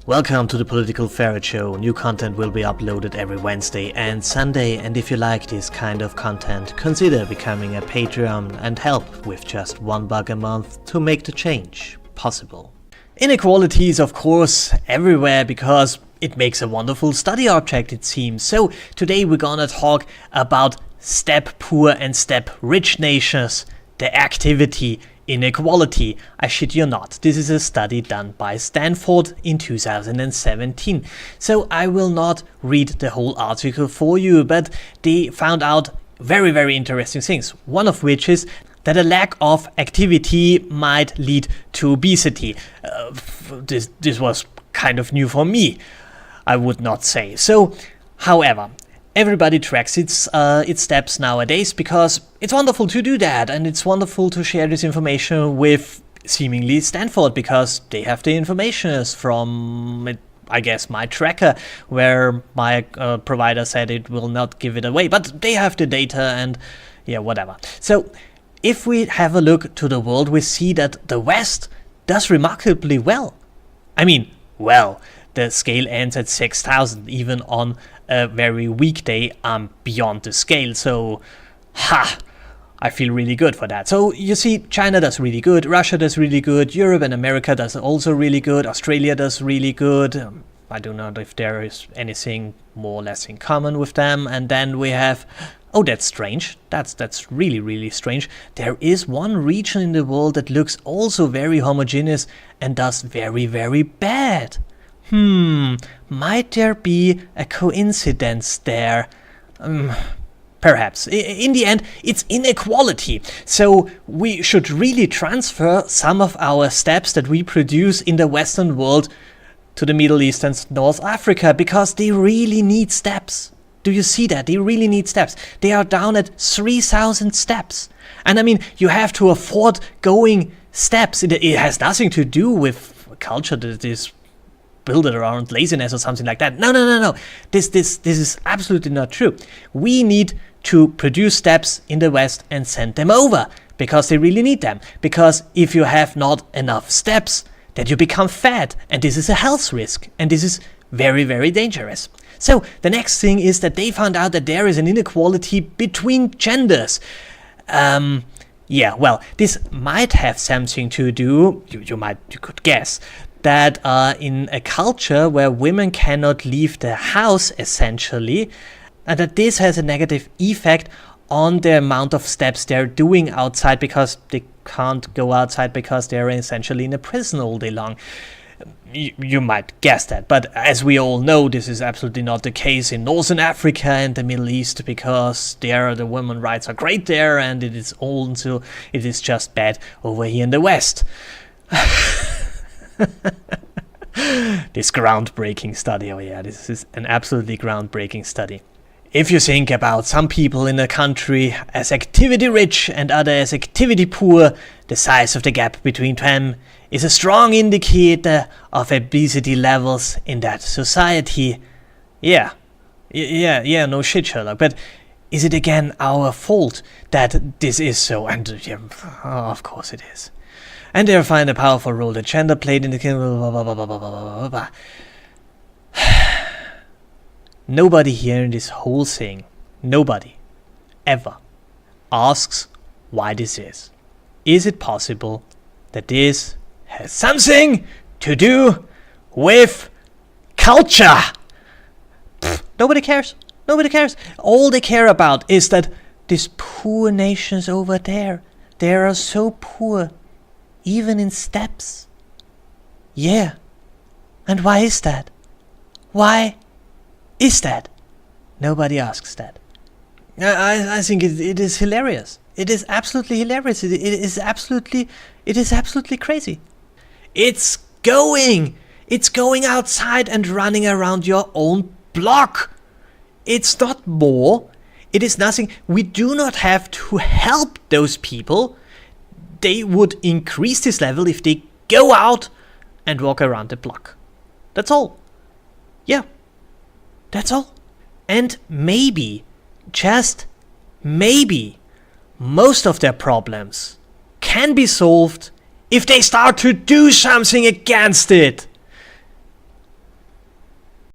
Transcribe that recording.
Welcome to the Political Ferret Show. New content will be uploaded every Wednesday and Sunday, and if you like this kind of content, consider becoming a Patreon and help with just $1 a month to make the change possible. Inequality is of course everywhere because it makes a wonderful study object, it seems. So today we're gonna talk about step poor and step rich nations, the activity inequality. I shit you not. This is a study done by Stanford in 2017. So I will not read the whole article for you, but they found out very interesting things. One of which is that a lack of activity might lead to obesity. This was kind of new for me, I would not say. So, however, everybody tracks its steps nowadays because it's wonderful to do that, and it's wonderful to share this information with seemingly Stanford because they have the information from, I guess, my tracker, where my provider said it will not give it away, but they have the data and yeah, whatever. So if we have a look to the world, we see that the West does remarkably well. I mean, well, the scale ends at 6,000, even on a very weak day, I'm beyond the scale, so I feel really good for that. So you see, China does really good, Russia does really good, Europe and America does also really good, Australia does really good. I don't know if there is anything more or less in common with them. And then we have, oh, that's strange, that's really strange. There is one region in the world that looks also very homogeneous and does very bad. Might there be a coincidence there? Perhaps. In the end, it's inequality. So we should really transfer some of our steps that we produce in the Western world to the Middle East and North Africa because they really need steps. Do you see that? They really need steps. They are down at 3,000 steps. And I mean, you have to afford going steps. It has nothing to do with culture that is build it around laziness or something like that. No. This is absolutely not true. We need to produce steps in the West and send them over because they really need them. Because if you have not enough steps, then you become fat, and this is a health risk, and this is very dangerous. So the next thing is that they found out that there is an inequality between genders. Yeah, well, this might have something to do, you could guess, that in a culture where women cannot leave the house essentially, and that this has a negative effect on the amount of steps they're doing outside because they can't go outside because they're essentially in a prison all day long. You might guess that, but as we all know, this is absolutely not the case in Northern Africa and the Middle East because there the women's rights are great there, and it is just bad over here in the West. This groundbreaking study, oh yeah, this is an absolutely groundbreaking study. If you think about some people in a country as activity rich and others as activity poor, the size of the gap between them is a strong indicator of obesity levels in that society. Yeah, no shit, Sherlock, but is it again our fault that this is so? And yeah, of course it is. And they find a powerful role that gender played in the kingdom. Nobody here in this whole thing, nobody, ever, asks why this is. Is it possible that this has something to do with culture? Nobody cares. Nobody cares. All they care about is that these poor nations over there, they are so poor. Even in steps. Yeah. And why is that? Why is that? Nobody asks that. I think it is hilarious. It is absolutely hilarious. It is absolutely crazy. It's going outside and running around your own block. It's not more. It is nothing. We do not have to help those people. They would increase this level if they go out and walk around the block. That's all. Yeah, that's all. And maybe, just maybe, most of their problems can be solved if they start to do something against it.